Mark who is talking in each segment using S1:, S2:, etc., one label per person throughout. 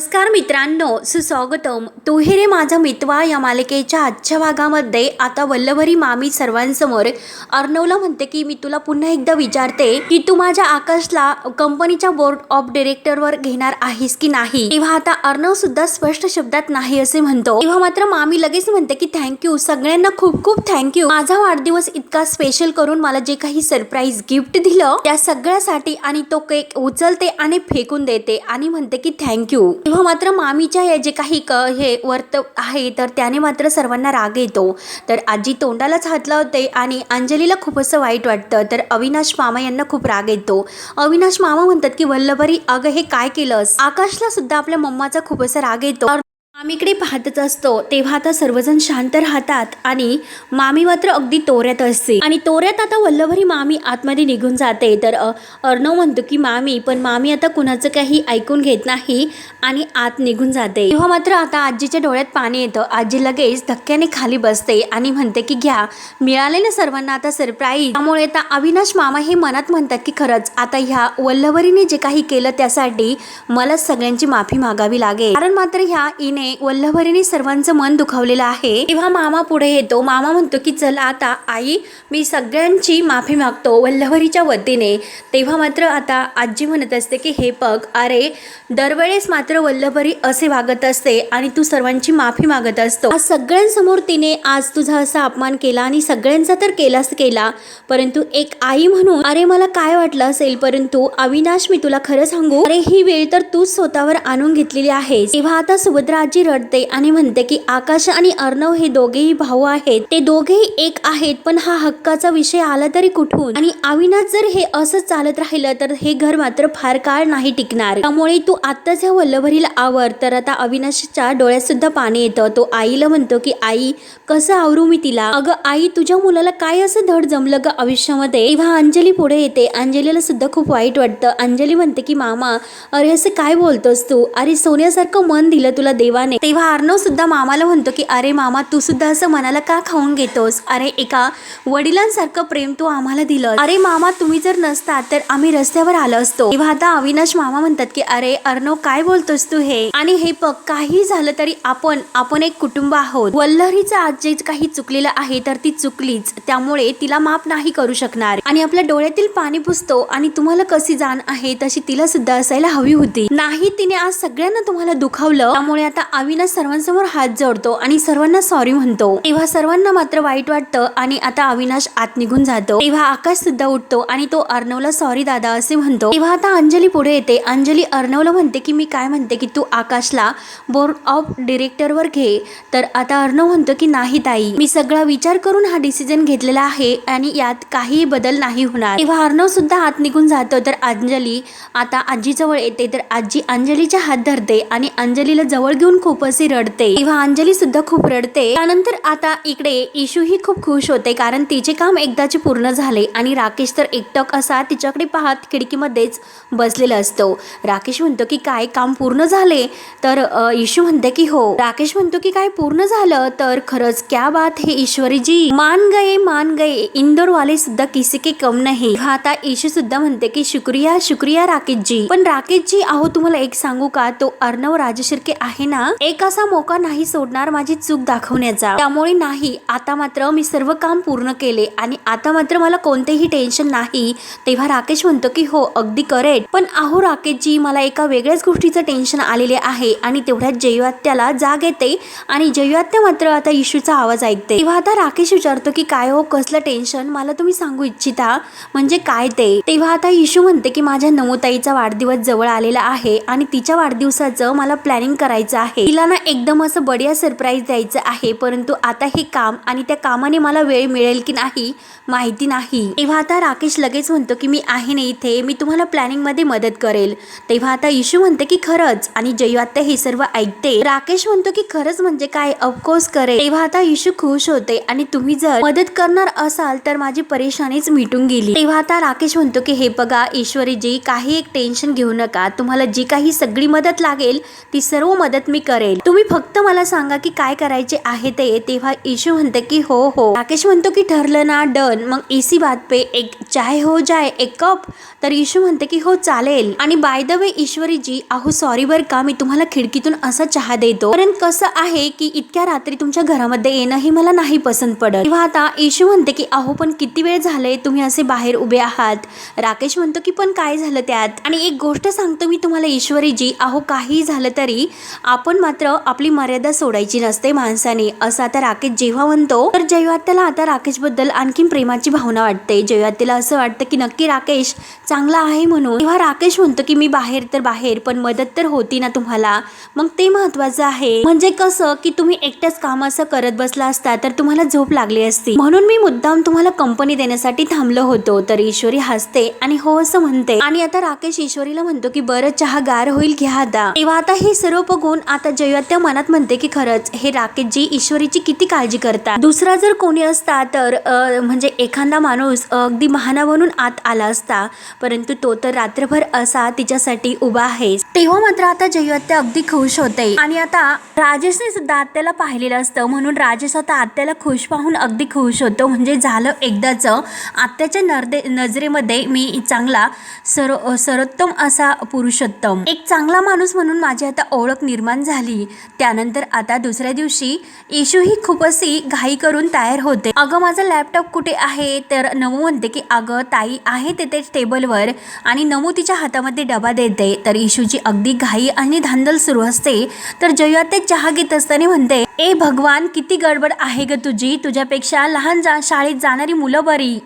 S1: नमस्कार मित्रांनो, सुस्वागतम. तू ही रे माझा मितवा या मालिकेच्या आजच्या भागामध्ये आता वल्लभरी मामी सर्वांसमोर अर्णवला म्हणते की मी तुला पुन्हा एकदा विचारते की तू माझ्या आकाशला कंपनीच्या बोर्ड ऑफ डायरेक्टरवर घेणार आहेस की नाही. तेव्हा आता अर्णव सुद्धा स्पष्ट शब्दात नाही असे म्हणतो. तेव्हा मात्र मामी लगेच म्हणते की थँक्यू, सगळ्यांना खूप खूप थँक्यू. माझा वाढदिवस इतका स्पेशल करून मला जे काही सरप्राईज गिफ्ट दिलं त्या सगळ्यासाठी. आणि तो केक उचलते आणि फेकून देते आणि म्हणते की थँक्यू. तेव्हा मात्र मामीच्या हे जे काही हे वर्त आहे तर त्याने मात्र सर्वांना राग येतो. तर आजी तोंडालाच हात लावते आणि अंजलीला खूप असं वाईट वाटतं. तर अविनाश मामा यांना खूप राग येतो. अविनाश मामा म्हणतात की वल्लभरी अगं हे काय केलंस. आकाशला सुद्धा आपल्या मम्माचा खूप असा राग येतो. मामीकडे पाहतच असतो. तेव्हा आता सर्वजण शांत राहतात आणि मामी मात्र अगदी तोऱ्यात असते. आणि तोऱ्यात आता वल्लभरी मामी आतमध्ये निघून जाते. तर अर्णव म्हणतो की मामी, पण मामी आता कुणाचं काही ऐकून घेत नाही आणि आत निघून जाते. तेव्हा मात्र आता आजीच्या डोळ्यात पाणी येतं. आजी लगेच धक्क्याने खाली बसते आणि म्हणते की घ्या, मिळाले ना सर्वांना आता सरप्राईज. त्यामुळे आता अविनाश मामा हे मनात म्हणतात की खरंच आता ह्या वल्लभरीने जे काही केलं त्यासाठी मला सगळ्यांची माफी मागावी लागेल. कारण मात्र ह्या इने वल्लभरीने सर्वांचं मन दुखावलेलं आहे. तेव्हा मामा पुढे येतो. मामा म्हणतो की चल आता आई, मी सगळ्यांची माफी मागतो वल्लभरीच्या वतीने. तेव्हा मात्र आता आजी म्हणत असते की हे बघ, अरे दरवेळेस मात्र वल्लभरी असे वागत असते आणि तू सर्वांची माफी मागत असतो. आज सगळ्यांसमोर तिने आज तुझा असा अपमान केला आणि सगळ्यांचा तर केलाच केला, परंतु एक आई म्हणून अरे मला काय वाटलं असेल. परंतु अविनाश, मी तुला खरं सांगू, अरे ही वेळ तर तू स्वतःवर आणून घेतलेली आहे. तेव्हा आता सुभद्रा आजी रडते आणि म्हणते की आकाश आणि अर्णव हे दोघेही भाऊ आहेत, ते दोघेही एक आहेत, पण हा हक्काचा विषय आला तरी कुठून. आणि अविनाश जर हे असंच चालत राहिलं तर हे घर मात्र फार काळ नाही टिकणार. त्यामुळे तू आत्ताच ह्या वल्लभरीला आवर. तर आता अविनाशच्या डोळ्यात सुद्धा पाणी येतं. तो आईला म्हणतो की आई, कसं आवरू मी तिला. अगं आई, तुझ्या मुलाला काय असं धड जमलं ग आयुष्यामध्ये. तेव्हा अंजली पुढे येते. अंजलीला सुद्धा खूप वाईट वाटतं. अंजली म्हणते की मामा, अरे असं काय बोलतोस तू. अरे सोन्यासारखं मन दिलं तुला देवाने. तेव्हा अर्णव सुद्धा मामाला म्हणतो की अरे मामा, तू सुद्धा असं मनाला का खाऊन घेतोस. अरे एका वडिलांसारखं प्रेम तू आम्हाला दिलं. अरे मामा, तुम्ही जर नसतात तर आम्ही रस्त्यावर आलो असतो. तेव्हा आता अविनाश मामा म्हणतात की अरे अर्णव, काय बोलतोस तू हे. आणि हे बघ, काही झालं तरी आपण एक कुटुंब आहोत. वल्लभरीचं आज जे काही चुकलेलं आहे तर ती चुकलीच, त्यामुळे तिला माफ नाही करू शकणार. आणि आपल्या डोळ्यातील पाणी पुसतो. आणि तुम्हाला कशी जाण आहे तशी तिला सुद्धा असायला हवी होती. नाही, तिने आज सगळ्यांना तुम्हाला दुखावलं. त्यामुळे आता अविनाश सर्वांसमोर हात जोडतो आणि सर्वांना सॉरी म्हणतो. तेव्हा सर्वांना मात्र वाईट वाटतं आणि आता अविनाश आत निघून जातो. तेव्हा आकाश सुद्धा उठतो आणि तो अर्णवला सॉरी दादा असे म्हणतो. तेव्हा आता अंजली पुढे येते. अंजली अर्णवला म्हणते की मी काय म्हणते की तू आकाशला बोर्ड ऑफ डायरेक्टरवर घे. तर आता अर्णव म्हणतो की नाही ताई, मी सगळा विचार करून हा डिसिजन घेतलेला आहे आणि यात काही बदल नाही होणार. तेव्हा अर्णव सुद्धा आत निघून जातो. तर अंजली आता आजीजवळ येते. तर आजी अंजलीच्या हात धरते आणि अंजलीला जवळ घेऊन खूप असे रडते. तेव्हा अंजली सुद्धा खूप रडते. त्यानंतर आता इकडे इशू ही खूप खुश होते, कारण तिचे काम एकदाचे पूर्ण झाले. आणि राकेश तर एकटक असा तिच्याकडे पाहत खिडकीमध्येच बसलेला असतो. राकेश म्हणतो की काय काम पूर्ण झाले. तर इशू म्हणते की हो. राकेश म्हणतो की काय पूर्ण झालं. तर खरंच क्या बात है ईश्वरी जी, मान गए इंदौर वाले सुद्धा किसी के कम नहीं. हा आता इशू सुद्धा म्हणते की शुक्रिया शुक्रिया राकेश जी. पण राकेश जी, अहो तुम्हाला एक सांगू का, तो अर्णव राजशिर्के आहे ना, एक असा मौका नाही सोडणार माझी चूक दाखवण्याचा. त्यामुळे नाही, आता मात्र मी सर्व काम पूर्ण केले आणि आता मात्र मला कोणतेही टेन्शन नाही. तेव्हा राकेश म्हणतो की हो अगदी करेक्ट. पण अहो राकेशजी, मला एका वेगळ्याच गोष्टीचं टेन्शन आलेले आहे. आणि तेवढ्यात जयवात्याला जाग येते आणि जयवात्या मात्र आता इशूचा आवाज ऐकते. तेव्हा आता राकेश विचारतो की काय हो, कसलं टेन्शन, मला तुम्ही सांगू इच्छिता म्हणजे काय ते. तेव्हा आता इशू म्हणते की माझ्या नमोताईचा वाढदिवस जवळ आलेला आहे आणि तिच्या वाढदिवसाचं मला प्लॅनिंग करायचं आहे. तिला ना एकदम असं बढिया सरप्राईज द्यायचं आहे. परंतु आता हे काम आणि त्या कामाने मला वेळ मिळेल की नाही माहिती नाही. तेव्हा आता राकेश लगेच म्हणतो की मी आहे ना इथे, मी तुम्हाला प्लॅनिंग मध्ये मदत करेल. तेव्हा आता इशू म्हणते की खरंच. आणि जयवात्या हे सर्व ऐकते. राकेश म्हणतो की खरंच म्हणजे काय, ऑफकोर्स करेल. तेव्हा आता इशू खुश होते आणि तुम्ही जर मदत करणार असाल तर माझी परेशानीच मिटून गेली. तेव्हा आता राकेश म्हणतो की हे बघा ईश्वरीजी, काही एक टेन्शन घेऊ नका. तुम्हाला जी काही सगळी मदत लागेल ती सर्व मदत मी करेल, तुम्ही फक्त मला सांगा की काय करायचे आहे ते. तेव्हा इशू म्हणते की हो हो. राकेश म्हणतो की ठरलं ना, डन. मग इसी बात पे एक चाय हो जाए, एक कप. तर इशू म्हणते की हो चालेल. आणि बाय द वे ईश्वरीजी, अहो सॉरी बर का, मी तुम्हाला खिडकीतून असा चहा देतो, कारण कसं आहे की इतक्या रात्री तुमच्या घरामध्ये येणं ही मला नाही पसंत पडत. तेव्हा आता इशू म्हणते की अहो पण किती वेळ झाले तुम्ही असे बाहेर उभे आहात. राकेश म्हणतो की पण काय झालं त्यात. आणि एक गोष्ट सांगतो मी तुम्हाला ईश्वरीजी, अहो काही झालं तरी आपण मात्र आपली मर्यादा सोडायची नसते माणसाने, असं आता राकेश जेव्हा म्हणतो. तर जयवात्याला आता राकेश बद्दल आणखीन प्रेमाची भावना वाटते. जयवात्याला असं वाटतं की नक्की राकेश चांगला आहे म्हणून. तेव्हा राकेश म्हणतो की मी बाहेर तर बाहेर, पण मदत तर होती ना तुम्हाला, मग ते महत्वाचं आहे. म्हणजे कसं की तुम्ही एकट्याच काम असं करत बसला असता तर तुम्हाला झोप लागली असती, म्हणून मी मुद्दाम तुम्हाला कंपनी देण्यासाठी थांबलो होतो. तर ईश्वरी हसते आणि हो असं म्हणते. आणि आता राकेश ईश्वरीला म्हणतो की बरं चहा गार होईल, घ्या आता. तेव्हा आता हे सर्व बघून आता जयवात्या मनात म्हणते की खरंच हे राकेशजी ईश्वरीची किती काळजी करतात. दुसरा जर कोणी असता तर म्हणजे एखादा माणूस अगदी बहाणा बनून आत आला असता, परंतु तो तर रात्रभर असा तिच्यासाठी उभा आहे. तेव्हा मात्र आता जयवात्या अगदी खुश होते. आणि आता राजेशने सुद्धा आत्याला पाहिलेलं असतं, म्हणून राजेश आता आत्याला खुश पाहून अगदी खुश होतो. म्हणजे झालं एकदाच आत्याच्या नजरेमध्ये मी चांगला सर्वोत्तम असा पुरुषोत्तम, एक चांगला माणूस म्हणून माझी आता ओळख निर्माण झाली. त्यानंतर आता दुसऱ्या दिवशी इशू ही खूप अशी घाई करून तयार होते. अगं माझा लॅपटॉप कुठे आहे. तर नमू म्हणते की अगं ताई आहे तिथे टेबलवर, आणि नमू तिच्या हातामध्ये डबा देते. तर इशूची अगदी घाई आणि धांदल सुरू असते. तर जयवात्या चहा घेत असताना म्हणते, ए भगवान किती गडबड आहे ग तुझी, तुझ्यापेक्षा लहान शाळेत जाणारी मुलं बरी.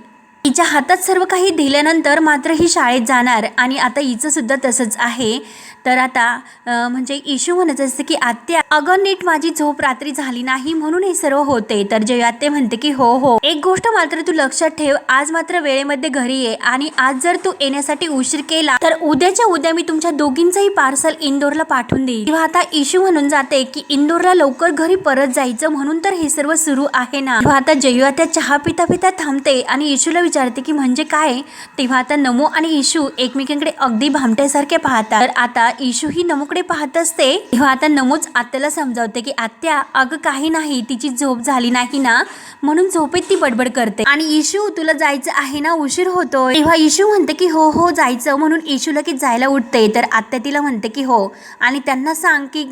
S1: हिच्या हातात सर्व काही दिल्यानंतर मात्र ही शाळेत जाणार. आणि आता हिचं सुद्धा तसंच आहे. तर आता म्हणजे इशू म्हणत असते की आत्या अगं नीट माझी झोप रात्री झाली नाही म्हणून हे सर्व होते. तर जयात्या म्हणते की हो हो, एक गोष्ट मात्र तू लक्षात ठेव, आज मात्र वेळेमध्ये घरी ये, आणि आज जर तू येण्यासाठी उशीर केला तर उद्याच्या उद्या मी तुमच्या दोघींचंही पार्सल इंदोरला पाठवून देईल. तेव्हा आता इशू म्हणून जाते की इंदोरला लवकर घरी परत जायचं, म्हणून तर हे सर्व सुरू आहे ना. तेव्हा आता जयात्या चहा पिता पिता थांबते आणि इशूला विचारते की म्हणजे काय. तेव्हा आता नमो आणि इशू एकमेकांकडे अगदी भामट्यासारखे पाहतात. तर आता इशू ही नमूकडे पाहत असते. तेव्हा आता नमूच आत्याला समजावते की आत्या अगं काही नाही, तिची झोप झाली नाही ना म्हणून झोपेत ती बडबड करते. आणि इशू तुला जायचं आहे ना, उशीर होतोय. तेव्हा इशू म्हणते की हो हो जायचं, म्हणून इशू लगेच जायला उठते. तर आत्या तिला म्हणते की हो, आणि त्यांना सांग की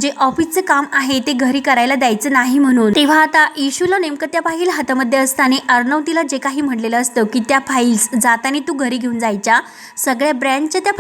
S1: जे ऑफिसचं काम आहे ते घरी करायला द्यायचं नाही म्हणून. तेव्हा आता इशूला नेमकं त्या फाईल हातामध्ये असताना अर्णव तिला जे काही म्हणलेलं असतं की त्या फाईल्स जाताना तू घरी घेऊन जायच्या, सगळ्या ब्रँडच्या त्या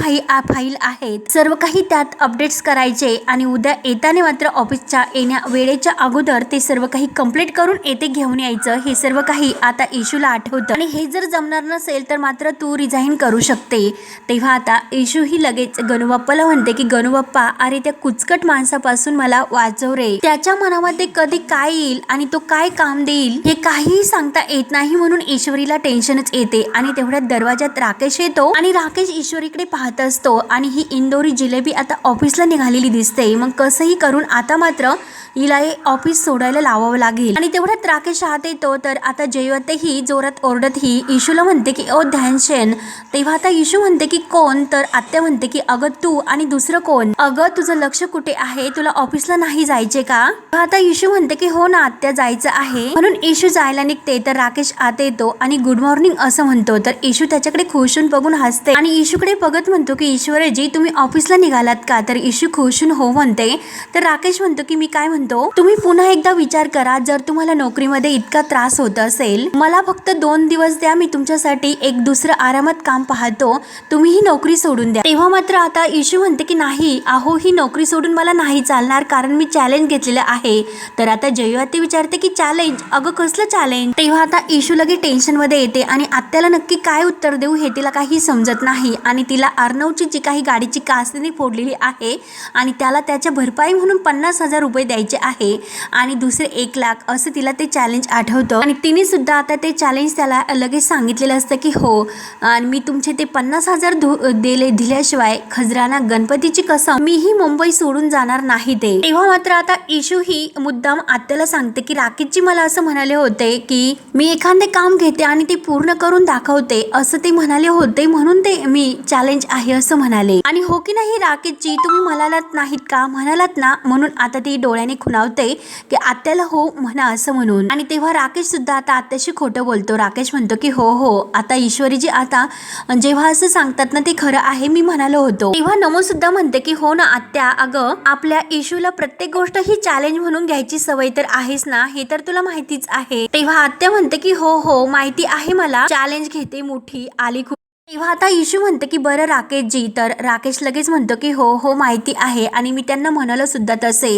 S1: फाईल आहेत, सर्व काही त्यात अपडेट्स करायचे, आणि उद्या येताना मात्र ऑफिसच्या येण्या वेळेच्या अगोदर ते सर्व काही कंप्लीट करून येथे घेऊन यायचं. हे सर्व काही आता इशूला आठवतं. आणि हे जर जमणार नसेल तर मात्र तू रिझाईन करू शकते. तेव्हा आता इशू ही लगेच गणूबाप्पाला म्हणते की गणूबाप्पा अरे त्या कुचकट माणसापासून मला वाचव रे, त्याच्या मनामध्ये कधी काय येईल आणि तो काय काम देईल हे काहीही सांगता येत नाही, म्हणून ईश्वरीला टेन्शनच येते. आणि तेवढ्यात दरवाजात राकेश येतो आणि राकेश ईश्वरीकडे पाहत असतो. आणि ही इंदोरी जिलेबी आता ऑफिसला निघालेली दिसते. मग कसंही करून आता मात्र हिला हे ऑफिस सोडायला लावावं लागेल. आणि तेवढ्यात राकेश आत येतो. तर आता जयवतेही जोरात ओरडत ही इशूला म्हणते की ओ ध्यानशेन. तेव्हा आता इशू म्हणते की कोण. तर आत्या म्हणते की अगं तू आणि दुसरं कोण, अगं तुझं लक्ष कुठे आहे, तुला ऑफिसला नाही जायचे का. आता इशू म्हणते की हो ना आत्या जायचं आहे, म्हणून इशू जायला निघते. तर राकेश आत येतो आणि गुड मॉर्निंग असं म्हणतो. तर इशू त्याच्याकडे खुशून बघून हसते आणि इशूकडे बघत म्हणतो की ईश्वरजी तुम्ही ऑफिसला निघालात का. तर इशू खुशून हो म्हणते. तर राकेश म्हणतो की मी काय म्हणतो, तुम्ही पुन्हा एकदा विचार करा, जर तुम्हाला नोकरीमध्ये इतका त्रास होत असेल, मला फक्त 2 दिवस द्या, मी तुमच्यासाठी एक दुसरं आरामात काम पाहतो, तुम्ही ही नोकरी सोडून द्या. तेव्हा मात्र आता इशू म्हणते की नाही अहो ही नोकरी सोडून मला नाही चालणार, कारण मी चॅलेंज घेतलेलं आहे. तर आता जयवती विचारते की चॅलेंज, अगं कसलं चॅलेंज. तेव्हा आता इशू लगे टेन्शन मध्ये येते आणि आत्याला नक्की काय उत्तर देऊ हे तिला काही समजत नाही. आणि तिला अर्णवची जी काही गाडीची काच तिने फोडलेली आहे आणि त्याला त्याच्या भरपाई म्हणून 50,000 रुपये द्यायचे द्यायचे आहे आणि दुसरे 1 लाख असं तिला ते चॅलेंज आठवतं आणि तिने सुद्धा आता ते चॅलेंज त्याला लगेच सांगितलेलं असतं की हो आणि मी तुमचे ते 50,000 दिल्याशिवाय खजराना गणपतीची कसम मीही मुंबई सोडून जाणार नाही ते. तेव्हा मात्र आता इशू ही मुद्दाम आत्याला सांगते की राकेशजी मला असं म्हणाले होते की मी एखादे काम घेते आणि ते पूर्ण करून दाखवते असं ते म्हणाले होते म्हणून ते मी चॅलेंज आहे असं म्हणाले. आणि हो की नाही राकेशजी तुम्ही म्हणालात नाहीत का म्हणालात ना म्हणून आता ती डोळ्याने खुणावते की आत्याला हो म्हणा असं म्हणून. आणि तेव्हा राकेश सुद्धा आता आत्याशी खोटं बोलतो. राकेश म्हणतो की हो हो आता ईश्वरीजी आता जेव्हा असं सांगतात ना ते खरं आहे मी म्हणालो होतो. तेव्हा नमो सुद्धा म्हणते की हो ना आत्या अगं आपल्या इशूला प्रत्येक गोष्ट ही चॅलेंज म्हणून घ्यायची सवय तर आहेच ना हे तर तुला माहितीच आहे. तेव्हा आत्या म्हणते की हो हो माहिती आहे मला चॅलेंज घेते मोठी आली खूप. तेव्हा आता इशू म्हणते की बरं राकेशजी तर राकेश लगेच म्हणतो की हो हो माहिती आहे आणि मी त्यांना म्हणालो सुद्धा तसे.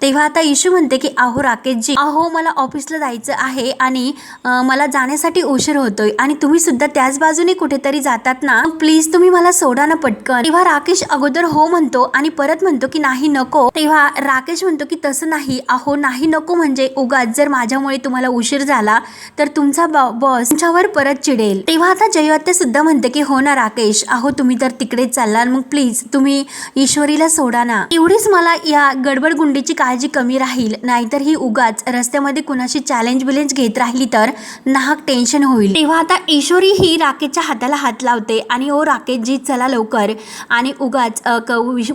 S1: तेव्हा आता इशू म्हणते की अहो राकेशजी अहो मला ऑफिसला जायचं आहे आणि मला जाण्यासाठी उशीर होतोय आणि तुम्ही सुद्धा त्याच बाजूने कुठेतरी जातात ना प्लीज तुम्ही मला सोडा ना पटकन. तेव्हा राकेश अगोदर हो म्हणतो आणि परत म्हणतो की नाही नको. तेव्हा राकेश म्हणतो की तसं नाही अहो नाही नको म्हणजे उगाच जर माझ्यामुळे तुम्हाला उशीर झाला तर तुमचा बॉस तुमच्यावर परत चिडेल. तेव्हा आता जयवत्या सुद्धा म्हणते की हो ना राकेश अहो तुम्ही तर तिकडेच चालला मग प्लीज तुम्ही ईश्वरीला सोडा ना. एवढीच मला या गडबडगुंडीची काळजी कमी राहील नाहीतर ही उगाच रस्त्यामध्ये कुणाशी चॅलेंज बिलेंज घेत राहिली तर नाहक टेन्शन होईल. तेव्हा आता ईश्वरी ही राकेशच्या हाताला हात लावते आणि ओ राकेशजी चला लवकर आणि उगाच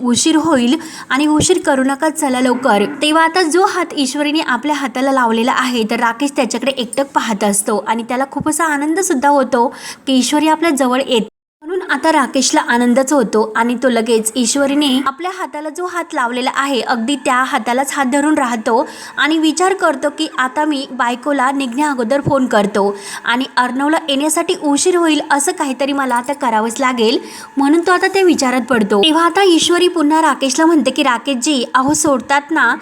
S1: उशीर होईल आणि उशीर करू नका चला लवकर. तेव्हा आता जो हात ईश्वरीने आपल्या हाताला लावलेला आहे तर राकेश त्याच्याकडे एकटक पाहत असतो आणि त्याला खूप असा आनंद सुद्धा होतो की ईश्वरी आपल्या जवळ येत म्हणून आता राकेशला आनंदच होतो आणि तो लगेच ईश्वरीने आपल्या हाताला जो हात लावलेला आहे अगदी त्या हातालाच हात धरून राहतो आणि विचार करतो की आता मी बायकोला निघण्या अगोदर फोन करतो आणि अर्णवला येण्यासाठी उशीर होईल असं काहीतरी मला आता करावंच लागेल म्हणून तो आता त्या विचारात पडतो. तेव्हा आता ईश्वरी पुन्हा राकेशला म्हणते की राकेशजी अहो सोडतात ना.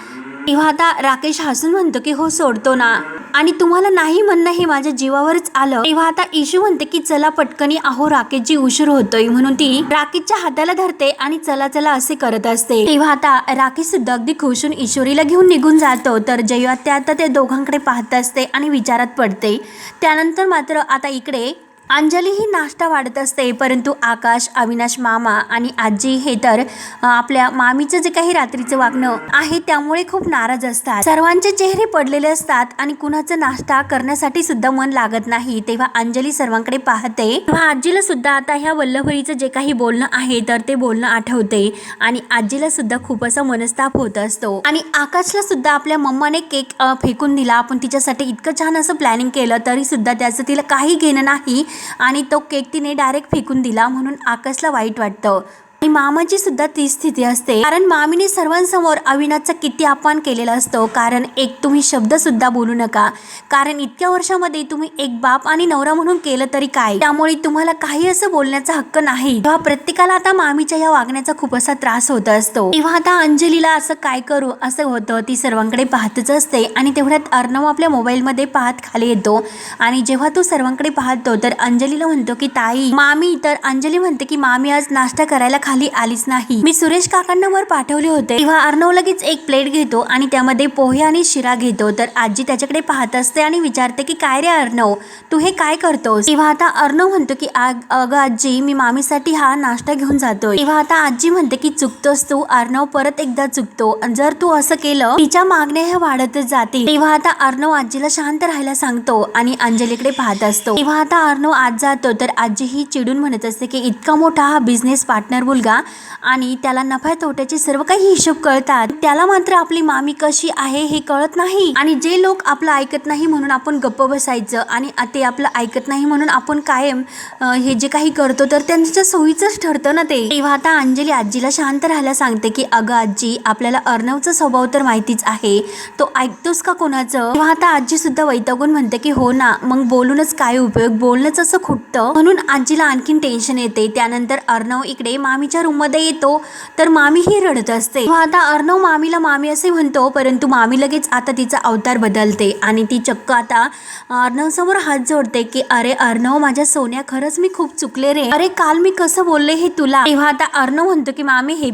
S1: तेव्हा आता राकेश हसून म्हणतो की हो सोडतो ना आणि तुम्हाला नाही म्हणणं हे माझ्या जीवावरच आलं. तेव्हा आता इशू म्हणते की चला पटकनी अहो राकेशजी उशीर होतोय म्हणून ती राकेशच्या हाताला धरते आणि चला चला असे करत असते. तेव्हा आता राकेश सुद्धा अगदी खुश होऊन ईश्वरीला घेऊन निघून जातो तर जयवत्या आता त्या दोघांकडे पाहत असते आणि विचारात पडते. त्यानंतर मात्र आता इकडे अंजली ही नाश्ता वाढत असते परंतु आकाश अविनाश मामा आणि आजी हे तर आपल्या मामीचं जे काही रात्रीचं वागणं आहे त्यामुळे खूप नाराज असतात. सर्वांचे चेहरे पडलेले असतात आणि कुणाचं नाश्ता करण्यासाठी सुद्धा मन लागत नाही. तेव्हा अंजली सर्वांकडे पाहते तेव्हा आजीला सुद्धा आता ह्या वल्लभरीचं जे काही बोलणं आहे तर ते बोलणं आठवते आणि आजीला सुद्धा खूप असा मनस्ताप होत असतो. आणि आकाशला सुद्धा आपल्या मम्माने केक फेकून दिला आपण तिच्यासाठी इतकं छान असं प्लॅनिंग केलं तरी सुद्धा त्याचं तिला काही घेणं नाही आणि तो केक तिने डायरेक्ट फेकून दिला म्हणून आकाशला वाईट वाटतं. आणि मामाची सुद्धा ती स्थिती असते कारण मामीने सर्वांसमोर अविनाशचा किती अपमान केलेला असतो. कारण एक तुम्ही शब्द सुद्धा बोलू नका कारण इतक्या वर्षामध्ये तुम्ही एक बाप आणि नवरा म्हणून केलं तरी काय त्यामुळे तुम्हाला काही असं बोलण्याचा हक्क नाही. तेव्हा प्रत्येकाला आता मामीच्या या वागण्याचा खूप असा त्रास होत असतो. तेव्हा आता अंजलीला असं काय करू असं होतं ती सर्वांकडे पाहतच असते आणि तेवढ्यात अर्णव आपल्या मोबाईलमध्ये पाहत खाली येतो आणि जेव्हा तो सर्वांकडे पाहतो तर अंजलीला म्हणतो की ताई मामी तर अंजली म्हणते की मामी आज नाश्ता करायला खाली आलीच नाही मी सुरेश काकांना वर पाठवले होते. तेव्हा अर्णव लगेच एक प्लेट घेतो आणि त्यामध्ये पोहे आणि शिरा घेतो तर आजी त्याच्याकडे पाहत असते आणि विचारते की काय रे अर्णव तू हे काय करतोस. तेव्हा आता अर्णव म्हणतो की अगं आजी मी मामीसाठी हा नाश्ता घेऊन जातोय. तेव्हा आता आजी म्हणते की चुकतोस तू. अर्णव परत एकदा चुकतो जर तू असं केलं तिच्या मागण्या ह्या वाढतच जातील. तेव्हा आता अर्णव आजीला शांत राहायला सांगतो आणि अंजलीकडे पाहत असतो. तेव्हा आता अर्णव आज जातो तर आजी ही चिडून म्हणत असते की इतका मोठा हा बिझनेस पार्टनर मुलगा आणि त्याला नफा तोट्याचे सर्व काही हिशोब कळतात त्याला मात्र आपली मामी कशी आहे हे कळत नाही. आणि जे लोक आपलं ऐकत नाही म्हणून आपण गप्प बसायचं आणि ते आपलं ऐकत नाही म्हणून आपण कायम हे जे काही करतो तर त्यांच्या सोयीचंच ठरतं ना ते. तेव्हा आता अंजली आजीला शांत राहायला सांगते की अगं आजी आपल्याला अर्णवचा स्वभाव तर माहितीच आहे तो ऐकतोस का कोणाचं. तेव्हा आता आजी सुद्धा वैतागून म्हणते की हो ना मग बोलूनच काय उपयोग बोलणंच असं खुटतं म्हणून आजीला आणखीन टेन्शन येते. त्यानंतर अर्णव इकडे मामीच्या रूम मध्ये येतो तर मामी ही रडत असते. आता अर्णव मामीला मामी असे म्हणतो परंतु मामी लगेच आता तिचा अवतार बदलते आणि ती चक्क आता अर्णव समोर हात जोडते की अरे अर्णव माझ्या सोन्या खरंच मी खूप चुकले रे अरे काल मी कसं बोलले हे तुला. तेव्हा आता अर्णव म्हणतो की मामी हे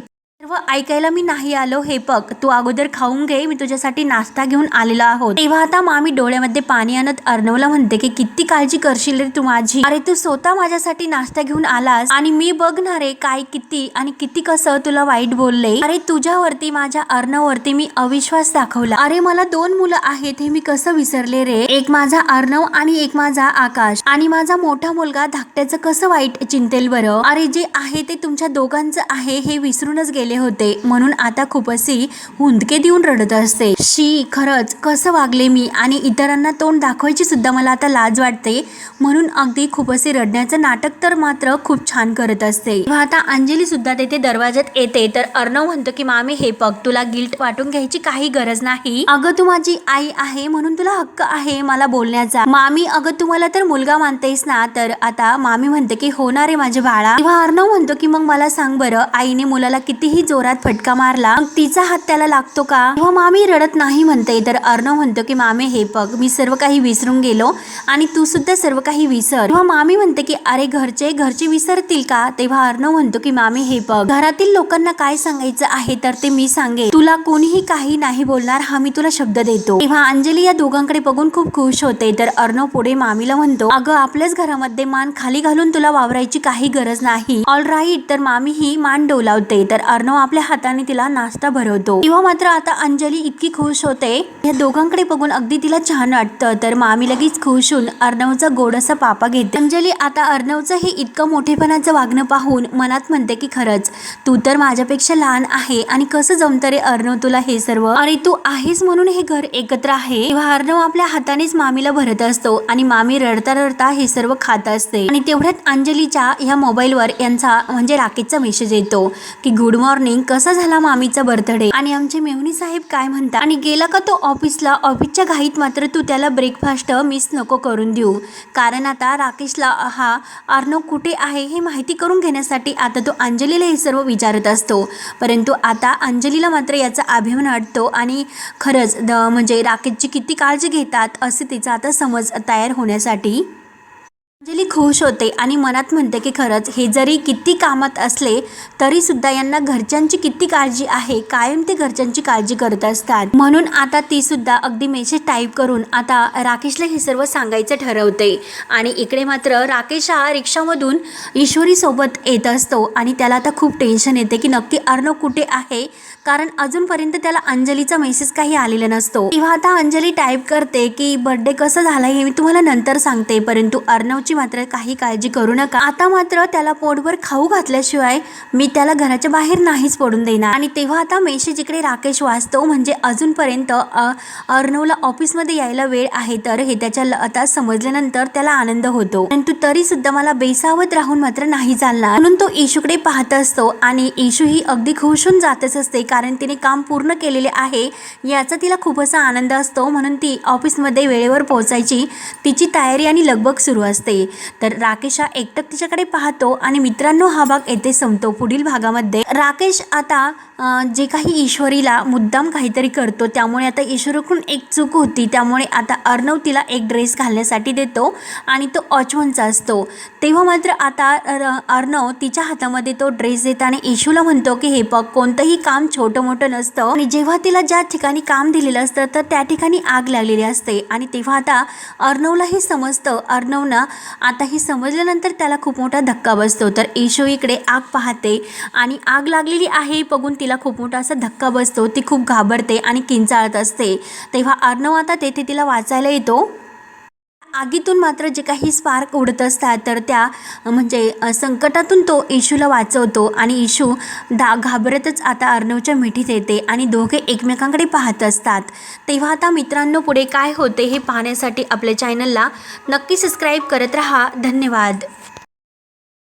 S1: तेव्हा ऐकायला मी नाही आलो, हे बघ तू अगोदर खाऊन घे, मी तुझ्यासाठी नाश्ता घेऊन आलेला आहोत. तेव्हा आता मामी डोळ्यामध्ये पाणी आणत अर्णवला म्हणते की किती काळजी करशील रे तू माझी. अरे तू स्वतः माझ्यासाठी नाश्ता घेऊन आलास आणि मी बघणार आहे काय किती आणि किती कसं तुला वाईट बोलले. अरे तुझ्यावरती माझ्या अर्णववरती मी अविश्वास दाखवला. अरे मला 2 मुलं आहेत हे मी कसं विसरले रे. एक माझा अर्णव आणि एक माझा आकाश. आणि माझा मोठा मुलगा धाकट्याचं कसं वाईट चिंतेल बरं. अरे जे आहे ते तुमच्या दोघांचं आहे हे विसरूनच गेले होते, म्हणून आता खूप अशी हुंदके देऊन रडत असते. शी खरंच कसं वागले मी आणि इतरांना तोंड दाखवायची सुद्धा मला आता लाज वाटते, म्हणून अगदी खूप असे रडण्याचं नाटक तर मात्र खूप छान करत असते. आता अंजली सुद्धा तेथे दरवाज्यात येते तर अर्णव म्हणतो की मामी हे बघ तुला गिल्ट वाटून घ्यायची काही गरज नाही. अगं तू माझी आई आहे म्हणून तुला हक्क आहे मला बोलण्याचा. मामी अगं तुम्हाला तर मुलगा मानतेस ना. तर आता मामी म्हणते की होणार आहे माझे बाळा. तेव्हा अर्णव म्हणतो की मग मला सांग बरं, आईने मुलाला कितीही जोरात फटका मारला मग तिचा हात त्याला लागतो का. तेव्हा मामी रडत नाही म्हणते तर अर्णव म्हणतो की मामी हे बघ मी सर्व काही विसरून गेलो आणि तू सुद्धा सर्व काही विसर. तेव्हा मामी म्हणते की अरे घरचे विसरतील का. तेव्हा अर्णव म्हणतो की मामी हे बघ घरातील लोकांना काय सांगायचं आहे तर ते मी सांगेन, तुला कोणीही काही नाही बोलणार हा मी तुला शब्द देतो. तेव्हा अंजली या दोघांकडे बघून खूप खुश होते तर अर्णव पुढे मामीला म्हणतो अगं आपल्याच घरामध्ये मान खाली घालून तुला वावरायची काही गरज नाही. All right. तर मामी ही मान डोलावते तर अर्णव आपल्या हाताने तिला नाश्ता भरवतो. तेव्हा मात्र आता अंजली इतकी खुश होते या दोघांकडे बघून अगदी तिला छान वाटतं. तर मामी लगेच खुश होऊन अर्णवचा गोडासा पापा घेते. अंजली आता अर्णवचं हे इतकं मोठेपणाचं वागणं पाहून मनात म्हणते की खरंच तू तर माझ्यापेक्षा लहान आहे आणि कसं जमतं रे अर्णव तुला हे सर्व. अरे तू आहेस म्हणून हे घर एकत्र आहे. तेव्हा अर्णव आपल्या हातानेच मामीला भरत असतो आणि मामी रडता रडता हे सर्व खात असते. आणि तेवढ्यात अंजलीच्या ह्या मोबाईलवर यांचा म्हणजे राकेशचा मेसेज येतो की गुड मॉर्निंग, कसा झाला मामीचा बर्थडे आणि आमचे मेहुणी साहेब काय म्हणतात आणि गेला का तो ऑफिसला. ऑफिसच्या घाईत मात्र तू त्याला ब्रेकफास्ट मिस नको करून देऊ, कारण आता राकेशला हा अर्णव कुठे आहे हे माहिती करून घेण्यासाठी आता तो अंजलीला हे सर्व विचारत असतो. परंतु आता अंजलीला मात्र याचा अभिमान वाटतो आणि खरंच म्हणजे राकेशची किती काळजी घेतात असे तिचा आता समज तयार होण्यासाठी अंजली खुश होते आणि मनात म्हणते की खरंच हे जरी किती कामात असले तरी सुद्धा यांना घरच्यांची किती काळजी आहे, कायम ते घरच्यांची काळजी करत असतात. म्हणून आता ती सुद्धा अगदी मेसेज टाईप करून आता राकेशला हे सर्व सांगायचं ठरवते. आणि इकडे मात्र राकेश हा रिक्षामधून ईश्वरी सोबत येत असतो आणि त्याला आता खूप टेन्शन येते की नक्की अर्णव कुठे आहे, कारण अजूनपर्यंत त्याला अंजलीचा मेसेज काही आलेला नसतो. तेव्हा आता अंजली टाईप करते की बर्थडे कसं झाला हे मी तुम्हाला नंतर सांगते, परंतु अर्णवची मात्र काही काळजी करू नका. आता मात्र त्याला पोटभर खाऊ घातल्याशिवाय मी त्याला घराच्या बाहेर नाहीच पडून देणार. आणि तेव्हा आता मेसेज इकडे राकेश वाचतो म्हणजे अजूनपर्यंत अर्णवला ऑफिसमध्ये यायला वेळ आहे तर हे त्याच्या आता समजल्यानंतर त्याला आनंद होतो. परंतु तरी सुद्धा मला बेसावत राहून मात्र नाही चालणार, म्हणून तो इशूकडे पाहत असतो आणि इशू ही अगदी खुश होऊन जातच असते कारण तिने काम पूर्ण केलेले आहे याचा तिला खूप असा आनंद असतो. म्हणून ती ऑफिसमध्ये वेळेवर पोहोचायची तिची तयारी आणि लगबग सुरू असते. तर राकेश हा एकटक तिच्याकडे पाहतो आणि मित्रांनो हा भाग येथे संपतो. पुढील भागामध्ये राकेश आता जे काही ईश्वरीला मुद्दाम काहीतरी करतो त्यामुळे आता ईश्वरीकडून एक चूक होती, त्यामुळे आता अर्णव तिला एक ड्रेस घालण्यासाठी देतो आणि तो ऑचवनचा असतो. तेव्हा मात्र आता अर्णव तिच्या हातामध्ये तो ड्रेस देताना ईशूला म्हणतो की हे बघ कोणतंही काम छोटं मोठं नसतं आणि जेव्हा तिला ज्या ठिकाणी काम दिलेलं असतं तर त्या ठिकाणी आग लागलेली असते. आणि तेव्हा आता अर्णवला हे समजतं. अर्णवनं आता हे समजल्यानंतर त्याला खूप मोठा धक्का बसतो. तर ईशू इकडे आग पाहते आणि आग लागलेली आहे बघून तिला खूप मोठा असा धक्का बसतो. ती खूप घाबरते आणि किंचाळत असते. तेव्हा अर्णव आता तेथे तिला वाचायला येतो. आगीतून मात्र जे काही स्पार्क उडत असतात तर त्या म्हणजे संकटातून तो इशूला वाचवतो आणि इशू घाबरतच आता अर्णवच्या मिठीत येते आणि दोघे एकमेकांकडे पाहत असतात. तेव्हा आता मित्रांनो पुढे काय होते हे पाहण्यासाठी आपल्या चॅनलला नक्की सबस्क्राईब करत राहा. धन्यवाद.